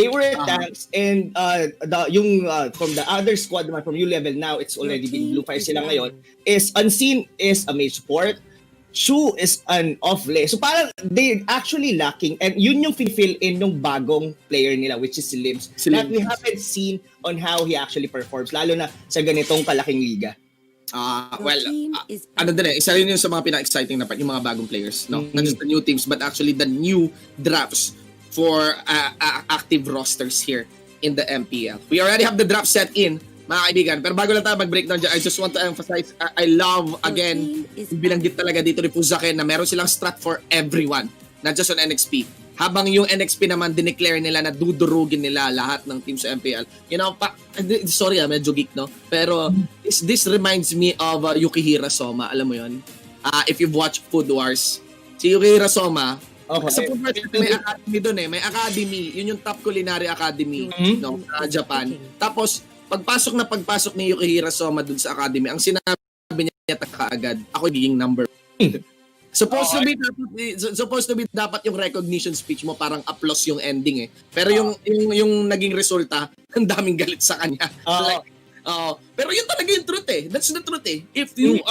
They were tanks, and from the other squad naman from U-level now, it's already been Blufire sila ngayon, is Unseen is a mage support, Shu is an off-lane. So parang they actually lacking, and yun yung fill in ng bagong player nila, which is si Libs, that we haven't seen on how he actually performs, lalo na sa ganitong kalaking liga. Ano din isa rin yung sa mga pinaka-exciting na part, yung mga bagong players, no? Not just the new teams, but actually the new drafts for active rosters here in the MPL. We already have the draft set in, mga kaibigan. Pero bago lang tayo mag-breakdown dyan, I just want to emphasize, I love, again, binanggit talaga dito ni Puzake na meron silang strat for everyone, not just on NXP. Habang yung NXP naman, dineclare nila na dudurugin nila lahat ng team sa MPL. You know, sorry medyo geek, no? Pero this reminds me of Yukihira Soma, alam mo yun? If you've watched Food Wars, si Yukihira Soma, sa Food Wars, may academy doon eh. May academy. Yun yung top culinary academy no, sa Japan. Tapos, pagpasok ni Yukihira Soma doon sa academy, ang sinabi niya kaagad, ako giging number 1. Supposed to be dapat yung recognition speech mo parang applause yung ending eh. Pero yung naging resulta, ang daming galit sa kanya. Pero yun talaga yung truth eh. That's the truth eh. If you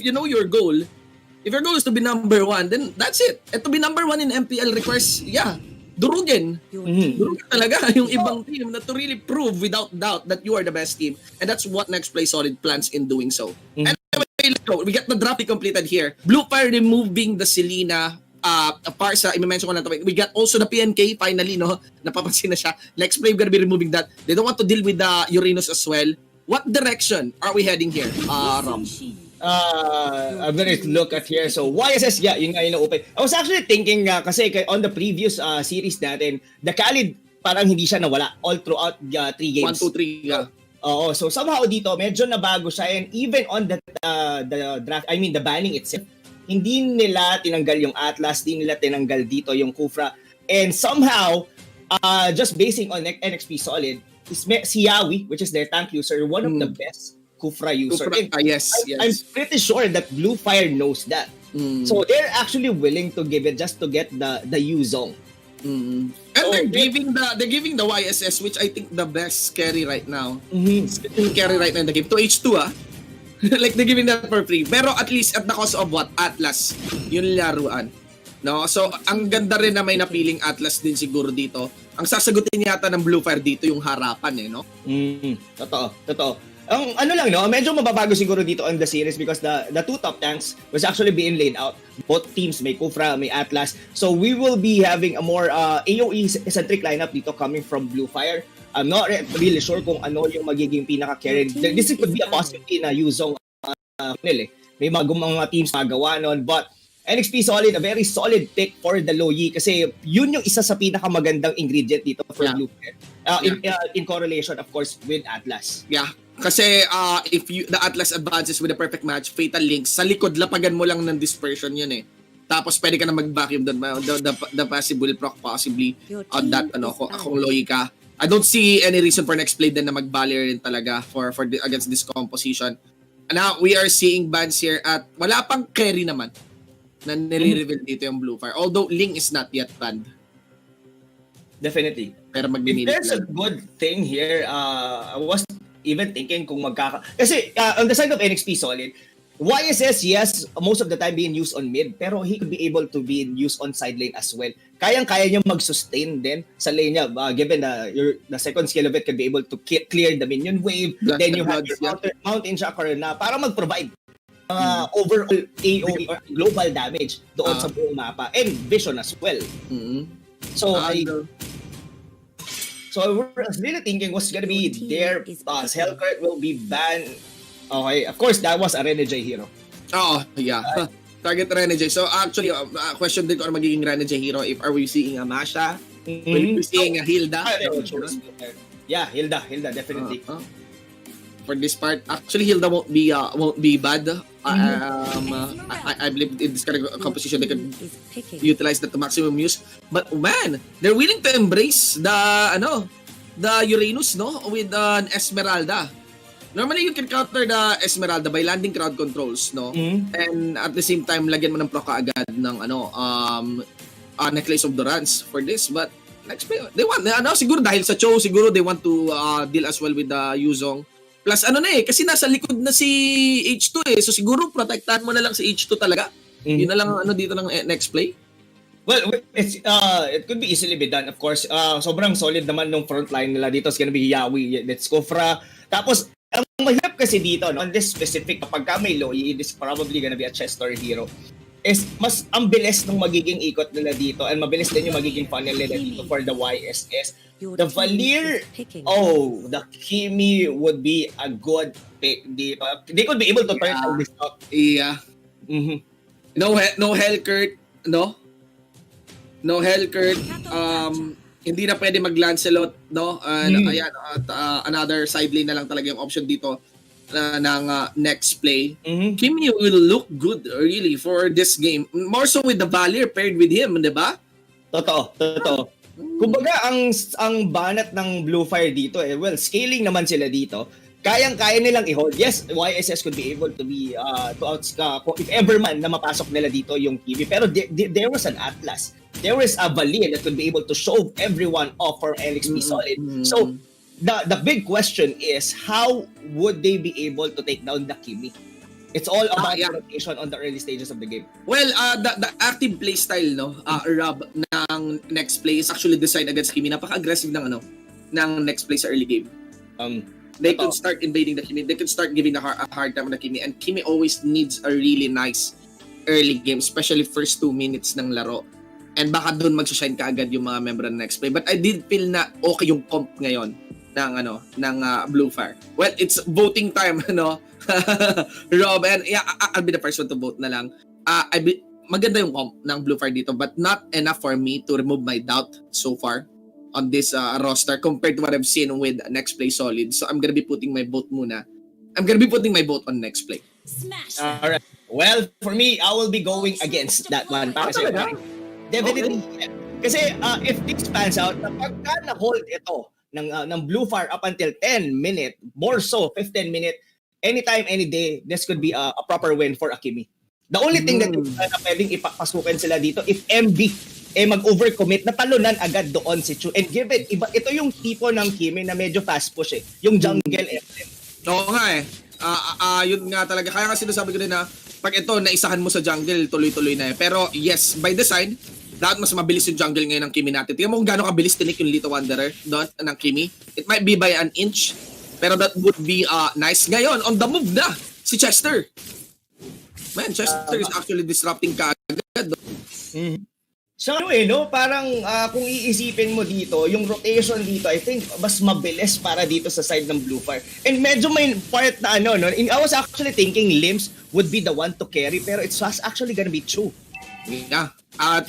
know your goal, if your goal is to be number 1, then that's it. And to be number 1 in MPL requires, durugin. Durugin talaga yung ibang team na to really prove without doubt that you are the best team. And that's what Next Play Solid plans in doing so. And let's go. We got the draft completed here. Blufire removing the Selena Parsa, i-mention ko lang ito. We got also the PNK finally, no? Napapansin na siya. Next Play, we're gonna be removing that. They don't want to deal with the Uranus as well. What direction are we heading here, Ram? I'm gonna look at here. So YSS, yun nga yung open. I was actually thinking kasi on the previous series natin, the Khalid parang hindi siya nawala all throughout 3 games. 1, 2, 3, so somehow dito medyo nabago siya, and even on the draft, I mean the banning itself, hindi nila tinanggal yung Atlas, hindi nila tinanggal dito yung Kufra, and somehow just basing on NXP Solid, si Yawi, which is their tank user, one of the best Kufra user. Yes. I'm pretty sure that Blufire knows that. So they're actually willing to give it just to get the U zone. And they're giving the YSS, which I think the best carry right now. Carry right now in the game. To H2 like they're giving that for free. Pero at least at the cost of what? Atlas. Yung laruan. No? So ang ganda rin na may napiling Atlas din siguro dito. Ang sasagutin yata ng Blufire dito yung harapan eh, no? Totoo. Ang ano lang, no, medyo mababago siguro dito on the series because the two top tanks was actually being laid out. Both teams, may Kufra, may Atlas. So we will be having a more AoE-centric lineup dito coming from Blufire. I'm not really sure kung ano yung magiging pinaka-carry. This could be a possibility na Yuzong may mga teams magawa nun. But NXP Solid, a very solid pick for the low Yi kasi yun yung isa sa pinakamagandang ingredient dito for Blufire. In correlation, of course, with Atlas. Yeah. Kasi if the Atlas advances with a perfect match, Fatal Links, sa likod, lapagan mo lang ng dispersion yun eh. Tapos pwede ka na mag-vacuum doon. The passive will proc possibly on that, kung loyi ka. I don't see any reason for next play din na mag-barrier rin talaga for against this composition. Now, we are seeing bans here at wala pang carry naman na nire-reveal dito yung Blufire. Although Ling is not yet banned. Definitely. Pero there's a good thing here, I was even thinking kung kasi on the side of NXP Solid, YSS, yes, most of the time being used on mid, pero he could be able to be used on side lane as well. Kayang-kaya niya mag-sustain din sa lane niya, given the second skill of it could be able to clear the minion wave, then you have your mountain chakra na para mag-provide overall AoE or global damage doon sa buong mapa, and vision as well. So I was really thinking what's gonna be their Hellcurt will be banned. Okay, of course that was a Renegade hero. Target Renegade. So actually, question din ko ano magiging Renegade hero. If are we seeing a Masha? Will we seeing a Hilda? Yeah, Hilda definitely. For this part, actually Hilda won't be bad. I believe in this kind of composition they can utilize that to maximum use. But man, they're willing to embrace the Uranus, no, with an Esmeralda. Normally you can counter the Esmeralda by landing crowd controls, no, and at the same time lagyan mo ng proc agad ng Necklace of Durance for this. But next play, they want, siguro dahil sa Cho, siguro they want to deal as well with the Yuzong. Plus kasi nasa likod na si H2 eh. So siguro protektahan mo na lang si H2 talaga. Yun na lang dito ng next play. Well, it could be easily be done, of course. Sobrang solid naman nung front line nila dito. It's gonna be Yawi, let's go Fra. Tapos, ang mahirap kasi dito, no, on this specific, kapag ka may low, it is probably gonna be a Chester hero. Is mas ang bilis ng magiging ikot nila dito and mabilis din yung magiging funnel nila dito for the YSS. The Valir, the Kimi would be a good pick dito. They could be able to turn this out. Yeah. No Hellcurt, no? No Hellcurt. Hindi na pwede mag-Lancelot, no? Ayan, at another side lane na lang talaga yung option dito ng next play. Kimi will look good really for this game. More so with the Valir paired with him, di ba? Totoo. Kumbaga, ang banat ng Blufire dito, well, scaling naman sila dito. Kayang-kaya nilang i-hold. Yes, YSS could be able to be, if ever man na mapasok nila dito yung Kimi. Pero there was an Atlas. There was a Valir that could be able to show everyone off for LXP Solid. So, the big question is, how would they be able to take down the Kimi? It's all about rotation on the early stages of the game. Well, the active play style, no, Rob, ng next play is actually designed against Kimi. Napaka-aggressive ng next play sa early game. They could start invading the Kimi. They could start giving a hard time on the Kimi. And Kimi always needs a really nice early game, especially first 2 minutes ng laro. And baka doon mag-shine ka agad yung mga member ng next play. But I did feel na okay yung comp ngayon ng Blufire. Well, it's voting time, Rob, and I'll be the first one to vote na lang. Maganda yung comp ng Blufire dito, but not enough for me to remove my doubt so far on this roster compared to what I've seen with next play Solid. So I'm gonna be putting my vote muna. I'm gonna be putting my vote on next play. Smash. Alright. Well, for me, I will be going against that one. Definitely. Kasi if this pans out, kapag na-hold ito ng Blufire up until 10 minute, more so 15 minute, anytime, any day, this could be a proper win for Akimi. The only thing that na pwedeng ipapasukin sila dito, if MB mag-overcommit, natalunan agad doon si Chu. And given, ito yung tipo ng Kimi na medyo fast push yung jungle emblem. Oo nga yun nga talaga. Kaya nga sinasabi ko din na pag ito, naisahan mo sa jungle, tuloy-tuloy na pero yes, by design, dapat mas mabilis yung jungle ngayon ng Kimi natin. Tingnan mo kung gaano kabilis tinik yung Little Wanderer doon ng Kimi. It might be by an inch, pero that would be nice. Ngayon, on the move na, si Chester. Man, Chester is actually disrupting kaagad. So parang kung iisipin mo dito, yung rotation dito, I think mas mabilis para dito sa side ng Blufire. And medyo may part na I was actually thinking Limbs would be the one to carry, pero it's actually gonna be Chu. Yeah. At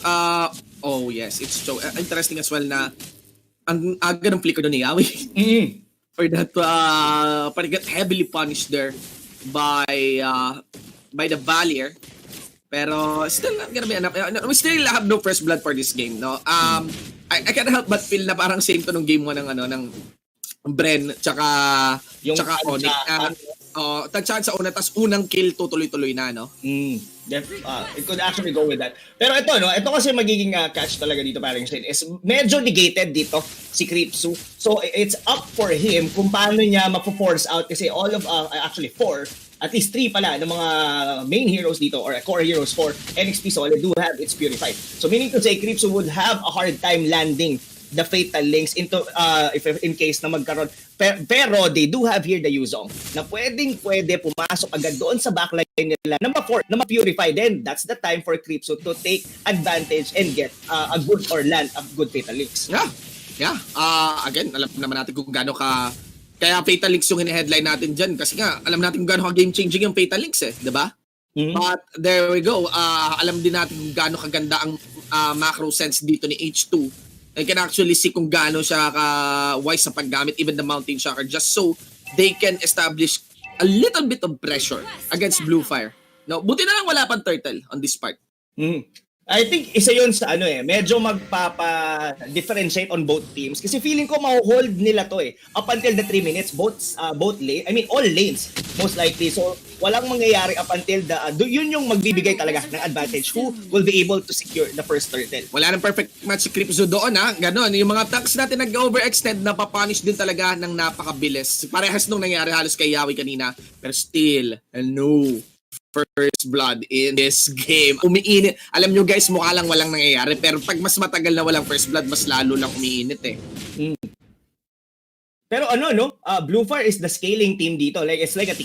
oh yes, it's so interesting as well na ang aga ng flicker doon ni Yawi. For that but get heavily punished there by the Valir. Pero still not gonna be enough. We still have no first blood for this game, no. I can't help but feel na parang same to nung game 1 ng Bren tsaka Onyx. Tansyahan sa una, tas unang kill tutuloy-tuloy na, no? It could actually go with that. Pero ito kasi magiging catch talaga dito parang Shane is medyo negated dito si Creepsu. So it's up for him kung paano niya mapo-force out kasi all of actually 4, at least 3 pala ng mga main heroes dito or core heroes for NXP Solid do have its Purified. So meaning to say Creepsu would have a hard time landing the Fatal Links into if in case na magkaroon. Pero they do have here the Yuzong na pwede pumasok agad doon sa backline nila na ma-purify. Then that's the time for Creepsu to take advantage and get a good or land a good Fatal Links. Yeah. Again, alam naman natin kung gaano kaya Fatal Links yung headline natin dyan kasi nga alam natin kung gaano game-changing yung Fatal Links di ba? But there we go. Alam din natin kung gaano kaganda ang macro sense dito ni H2. I can actually see kung gaano siya wise sa paggamit, even the Mountain Shocker, just so they can establish a little bit of pressure against Blufire. No, buti na lang wala pang turtle on this part. I think isa yun sa medyo magpapa-differentiate on both teams kasi feeling ko ma-hold nila to up until the 3 minutes both lane, I mean all lanes most likely. So walang mangyayari up until yun yung magbibigay talaga ng advantage who will be able to secure the first turtle. Wala nang perfect match si Cripzo doon ganon. Yung mga tanks natin nag-overextend na papunish din talaga ng napakabilis. Parehas nung nangyari halos kay Yawi kanina, pero still, no first blood in this game. Umiinit. Alam nyo guys, mukha lang walang nangyayari. Pero pag mas matagal na walang first blood, mas lalo lang umiinit Pero Blufire is the scaling team dito. Like it's like a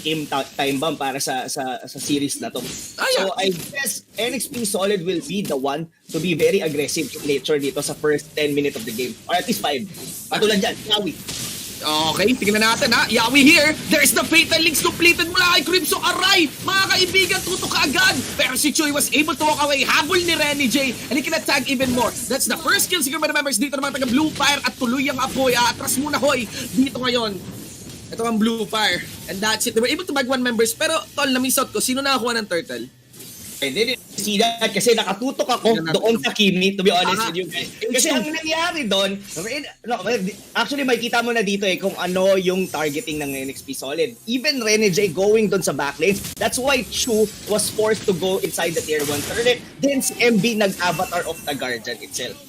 time bomb para sa series na to. So I guess NXP Solid will be the one to be very aggressive in nature dito sa first 10 minutes of the game. Or at least 5. Patulad dyan, Yawi. Okay, tingnan natin Yawi here. There's the fatal links completed mula kay Cripzo. Aray! Mga kaibigan, tutok agad. Pero si Choi was able to walk away. Habol ni Renny J. And he can attack even more. That's the first kill siguro by the members dito ng mga taga Blufire. At tuloy ang apoy. Atras muna hoy. Dito ngayon. Ito ang Blufire. And that's it. They were able to bag 1 members. Pero tol, na-miss out ko. Sino nakakuha ng turtle? I didn't see that kasi nakatutok ako doon sa Kimi, to be honest with you guys. Kasi ang nangyari doon, actually makikita mo na dito kung ano yung targeting ng NXP Solid. Even Rene J going doon sa backlanes, that's why Chu was forced to go inside the tier 1 turret. Then si MB nag-avatar of the Guardian itself.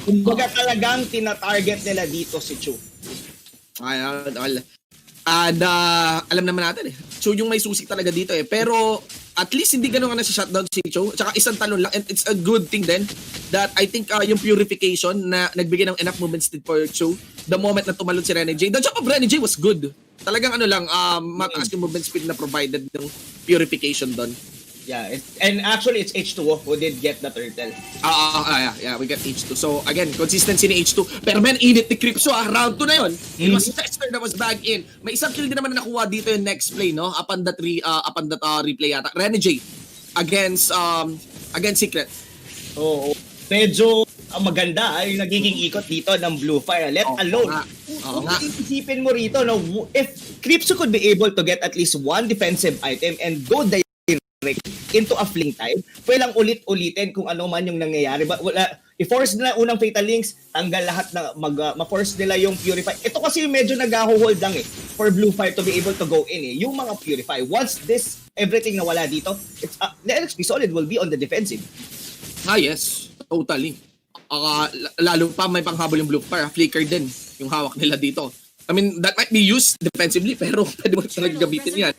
Kumbaga talagang tina-target nila dito si Chu. And alam naman natin Chu yung may susi talaga dito pero at least hindi ganun na sa shutdown si Chu. Tsaka isang talon lang and it's a good thing then that I think yung purification na nagbigay ng enough movements for Chu the moment na tumalon si Rene J. The jump of Rene J was good. Talagang mataas yung movement speed na provided ng purification doon. Yeah, and actually it's H2 who did get the turtle. Yeah, we got H2. So again, consistency ni H2. Pero man, init ni Cripzo round 2 na yun. It was Chester that was back in. May isang kill din naman na nakuha dito yung next play, no? Upon that replay yata. Rene J against Secret. Medyo maganda yung nagiging ikot dito ng Blufire. Let alone. Isipin mo rito, if Cripzo could be able to get at least 1 defensive item and go into a fling time, pwedeng ulit-ulitin kung ano man yung nangyayari. But i-force nila unang fatal links, tanggal lahat na ma-force nila yung purify. Ito kasi medyo nag-hold lang for Blufire to be able to go in yung mga purify. Once everything na wala dito, it's the NXP Solid will be on the defensive. Yes, totally. Lalo pa may panghabol yung Blufire, flicker din yung hawak nila dito. I mean, that might be used defensively, pero pwede mo talaga gamitin yan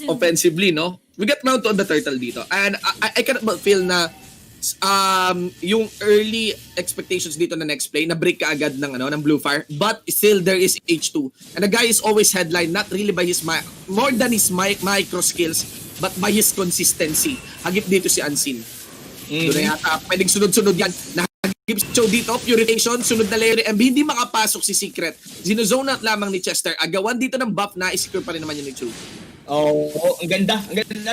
offensively, no? We get round to on the turtle dito. And I cannot but feel na yung early expectations dito na next play, na break ka agad ng Blufire, but still there is H2. And the guy is always headline, not really by his more than his micro skills, but by his consistency. Hagip dito si Unseen. Doon na yata, pwedeng sunod-sunod yan. Show dito, purification, sunod na layer MB, hindi makapasok si Secret. Zinozone out lamang ni Chester. Agawan dito ng buff na isecure pa rin naman yun ni Chu. Ang ganda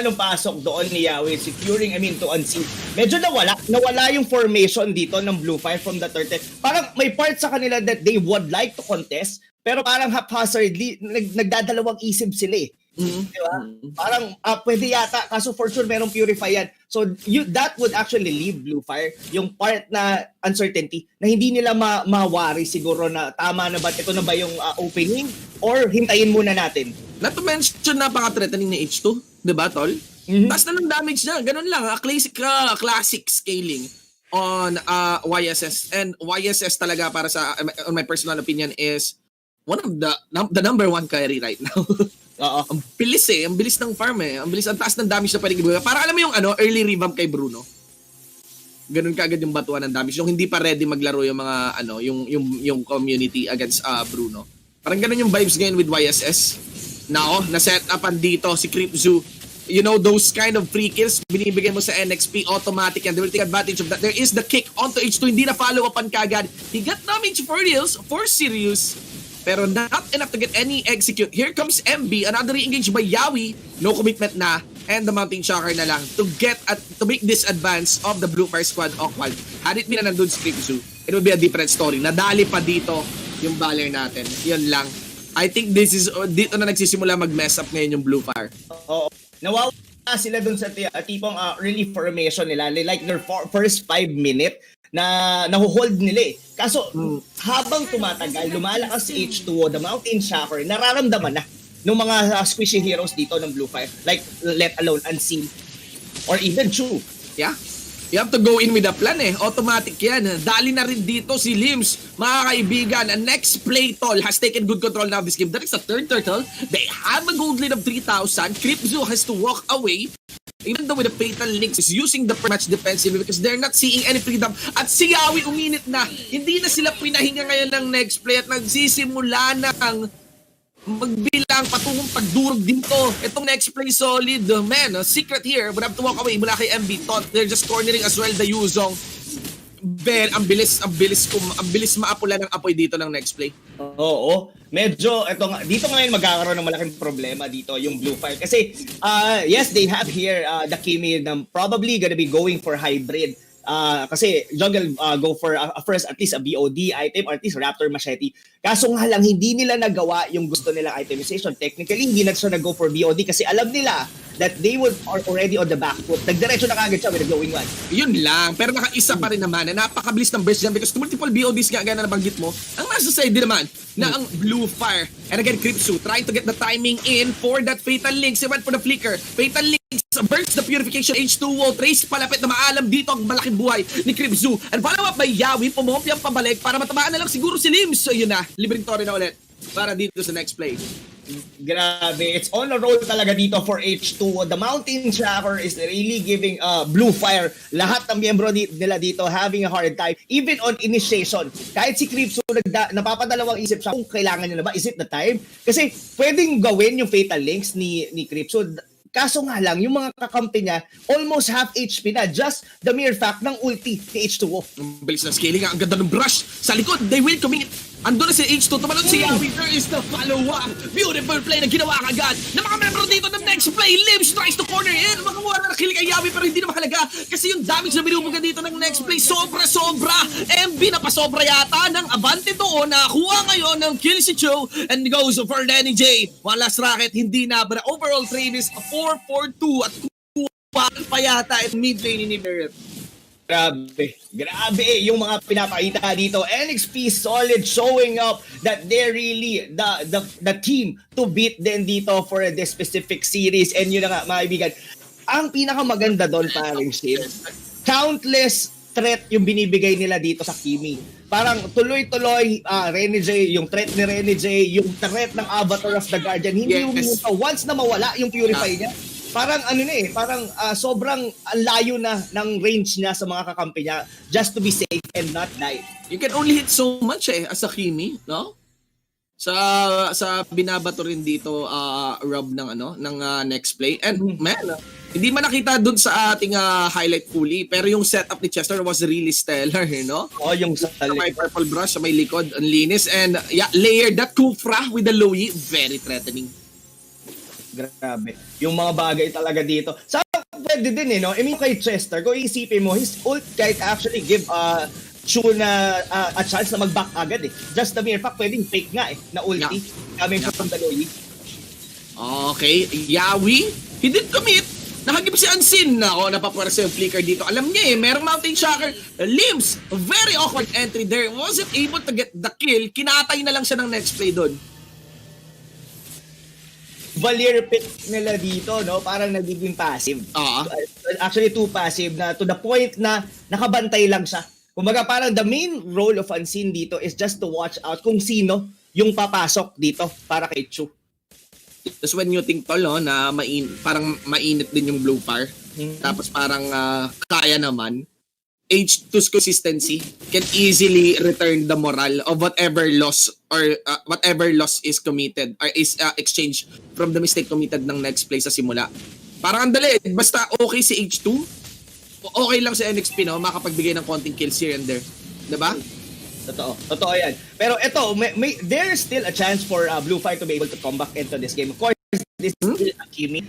nung pasok doon ni Yawi, securing, to Unseen. Medyo nawala yung formation dito ng Blufire from the turtle. Parang may part sa kanila that they would like to contest, pero parang haphazardly, nagdadalawang isip sila Diba? Parang pwede yata, kaso for sure merong purify yan. So that would actually leave Blufire yung part na uncertainty na hindi nila mawari siguro na tama na ba, ito na ba yung opening or hintayin muna natin. Not to mention napaka-threatening ni H2, diba tol? Taas na ng damage niya, ganun lang, classic scaling on YSS. And YSS talaga para sa, on my personal opinion, is one of the number 1 carry right now. Ang bilis ang bilis ng farm ang bilis, ang taas ng damage na pwedeng ibigay. Para alam mo yung early revamp kay Bruno. Ganun kaagad yung batuan ng damage. Yung hindi pa ready maglaro yung mga yung community against Bruno. Parang ganun yung vibes ngayon with YSS. Now, na-set upan dito si Cripzo. You know, those kind of free kills binibigay mo sa NXP automatic and they will take advantage of that. There is the kick onto H2, hindi na follow upan kagad. He got damage for reals, for serious, pero not enough to get any execute. Here comes MB, another re-engage by Yawi. No commitment na, and the Mountain Shocker na lang to make this advance of the Blufire squad awkward. Had it been na nandun si Cripzo, it would be a different story. Nadali pa dito yung baller natin. Yun lang. I think this is dito na nagsisimula mag-mess up ngayon yung Blufire. sila dun sa tipong early formation nila, like their first 5 minute na nahuhold nila eh. Kaso habang tumatagal, lumalakas si H2O, the Mountain Shocker, nararamdaman na ng mga squishy heroes dito ng Blufire, like let alone Unseen or even Chu. Yeah. You have to go in with a plan eh. Automatic yan. Dali na rin dito si Lims. Mga kaibigan, next play tol has taken good control now of this game. That is the third turtle. They have a gold lead of 3,000. Cryptzo has to walk away. Even though with the Fatal Links is using the match defensively because they're not seeing any freedom. At si Yawi uminit na. Hindi na sila pinahinga ngayon ng next play at nagsisimula ng magbilang patungong pagdurog dito. Itong next play solid. Man, secret here. Would have to walk away mula kay MB. Thought they're just cornering as well the Yuzong. Ben, ang bilis maapula ng apoy dito ng next play. Oo. Medyo, dito ngayon magkakaroon ng malaking problema dito yung Blufire. Kasi, yes, they have here the Kimi na probably gonna be going for hybrid. Kasi jungle go for first at least a BOD item or at least Raptor Machete. Kaso nga lang hindi nila nagawa yung gusto nilang itemization. Technically hindi na siya nag-go for BOD kasi alam nila that they would are already on the back foot. Nagdiretso na kagad siya with the glowing one. Yun lang, pero nakaisa pa rin naman na napakabilis ng burst dyan because multiple BODs nga gana nabanggit mo. Ang nasa side din naman na ang Blufire. And again, Cryptzo trying to get the timing in for that Fatal Links. He went for the flicker. Fatal Links burst the purification. H2O Trace palapit na maalam dito ang malaking buhay ni Cryptzo. And follow up by Yawi, pumompiang pabalik para matamaan na lang siguro si Lims. So yun na, libreng Torre na ulit para dito sa next play. Grabe, it's on a roll talaga dito for H2. The Mountain Shocker is really giving Blufire, lahat ng miyembro nila dito having a hard time. Even on initiation, kahit si Cryptzo napapadalawang isip siya kung kailangan niya na ba, is it the time? Kasi pwedeng gawin yung Fatal Links ni Cryptzo. Kaso nga lang, yung mga kakampi niya, almost half HP na. Just the mere fact ng ulti ni H2O. Ang bilis na scaling, ang ganda ng brush. Sa likod, they will commit. Ando na si H2, tumalon si Yawi. There is the follow-up. Beautiful play na ginawa kagad. Na mga membro dito ng next play. Lims tries to corner in. Makamuha na nakilig kay Yawi pero hindi na mahalaga. Kasi yung damage na binubugan dito ng next play, sobra-sobra. MB na pasobra yata ng Abante doon. Nakuha ngayon ng kill si Cho. And goes for Danny J. One last racket, hindi na. But overall trade is 4-4-2 at kuha pa yata at mid-lane ni Barrett. Grabe yung mga pinapakita dito. NXP solid showing up that they're really the team to beat din dito for this specific series. And yun na nga mga kaibigan, ang pinakamaganda doon paring shit, countless threat yung binibigay nila dito sa Kimi. Parang tuloy-tuloy Rene J, yung threat ni Rene J, yung threat ng Avatar of the Guardian, hindi yung once na mawala yung Purify niya. Parang parang sobrang layo na ng range niya sa mga kakampi niya just to be safe and not die. You can only hit so much as a Kimi, no? Sa binabato rin dito Rob ng next play. And man, hindi man nakita dun sa ating highlight fully, pero yung setup ni Chester was really stellar, no? Oh, yung sa may purple brush sa may likod, ang linis, and yeah, layered that Kufra with the Lowy, very threatening. Grabe. Yung mga bagay talaga dito. Sa pwede din no? I mean kay Chester, kung isipin mo, his ult kahit actually give Chu na a chance na mag-back agad eh. Just the mere fact, pwedeng fake nga na ulti. Coming from the Lowy. Okay, Yawi, he did commit. Nakagib si Unseen. Ako, napapwersa yung flicker dito. Alam niya merong Mountain Shocker. Limbs, very awkward entry there. Wasn't able to get the kill. Kinatay na lang siya ng next play doon. Valier pick nila dito, no? Parang nagiging passive. Actually, too passive na to the point na nakabantay lang siya. Kumbaga, parang the main role of Unseen dito is just to watch out kung sino yung papasok dito para kay Chu. That's when you think, tol, na parang mainit din yung Blufire. Tapos parang kaya naman. H2's consistency can easily return the moral of whatever loss or whatever loss is committed or is exchanged from the mistake committed ng next play sa simula. Parang andali, basta okay si H2, okay lang si NXP, no? Makapagbigay ng konting kills here and there. Diba? Totoo yan. Pero ito, there's still a chance for Blufire to be able to come back into this game. Of course, this is still Akimi.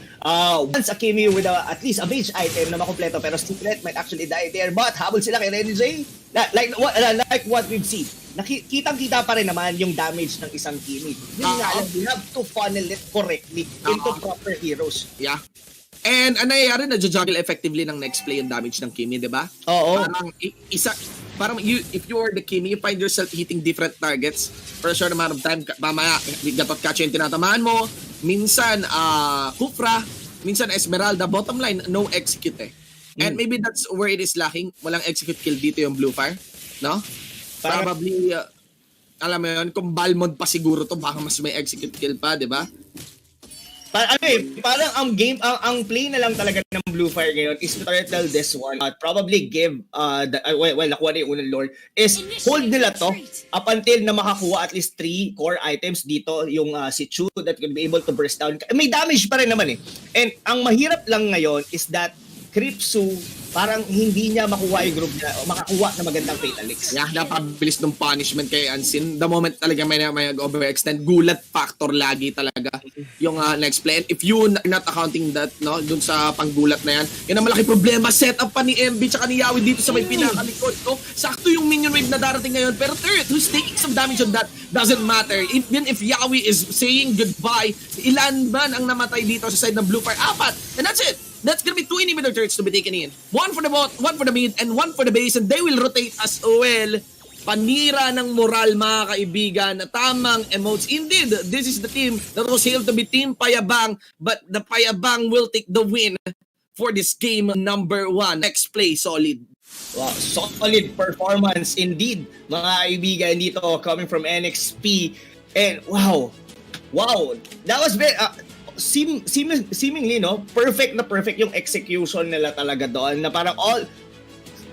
Once Akimi with at least a mage item na makompleto, pero Secret might actually die there. But habol sila kay Rene J. Like what we've seen. Kitang-kita pa rin naman yung damage ng isang Kimi. Yun nga lang, we have to funnel it correctly into proper heroes. Yeah. And ang nangyayari, na-juggle effectively ng next play yung damage ng Kimi, di ba? Oo. Parang if you're the Kimi, you find yourself hitting different targets for a short amount of time. Mamaya, gatot catch yung tinatamaan mo. Minsan, Kufra. Minsan, Esmeralda. Bottom line, no execute eh. And maybe that's where it is lacking. Walang execute kill dito yung Blufire. No? Probably, alam mo yun, kung Balmond pa siguro to, baka mas may execute kill pa, di ba? Parang ang game, ang play na lang talaga ng Blufire ngayon is to turtle this one. Probably give, nakuha na yung unang lord, is hold nila to up until na makakuha at least 3 core items dito, yung si Chu that could be able to burst down. May damage pa rin naman eh. And ang mahirap lang ngayon is that Kripsu, parang hindi niya makuha yung group niya o makakuha na magandang Fatalix. Yeah, napabilis ng punishment kay Unseen. The moment talaga may overextend, gulat factor lagi talaga yung next play. And if you not accounting that, no, dun sa panggulat na yan, yun ang malaki problema. Set up pa ni MB tsaka ni Yawi dito sa may pinakalikod. No? Sakto yung minion wave na darating ngayon. Pero third, who's taking some damage on that doesn't matter. Even if Yawi is saying goodbye, ilan man ang namatay dito sa side ng Blufire? 4. And that's it. That's gonna be 2 inhibitor turrets to be taken in. 1 for the bot, 1 for the mid, and 1 for the base, and they will rotate as well. Panira ng moral, mga kaibigan. Tamang emotes. Indeed, this is the team that was hailed to be Team Payabang, but the Payabang will take the win for this game number 1. Next play, solid. Wow, solid performance indeed, mga kaibigan dito coming from NXP. And wow, that was very... seemingly, no, perfect yung execution nila talaga doon, na parang all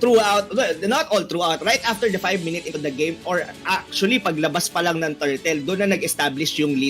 throughout, not all throughout, right after the 5 minutes into the game, or actually paglabas pa lang ng turtle, doon na nag-establish yung lead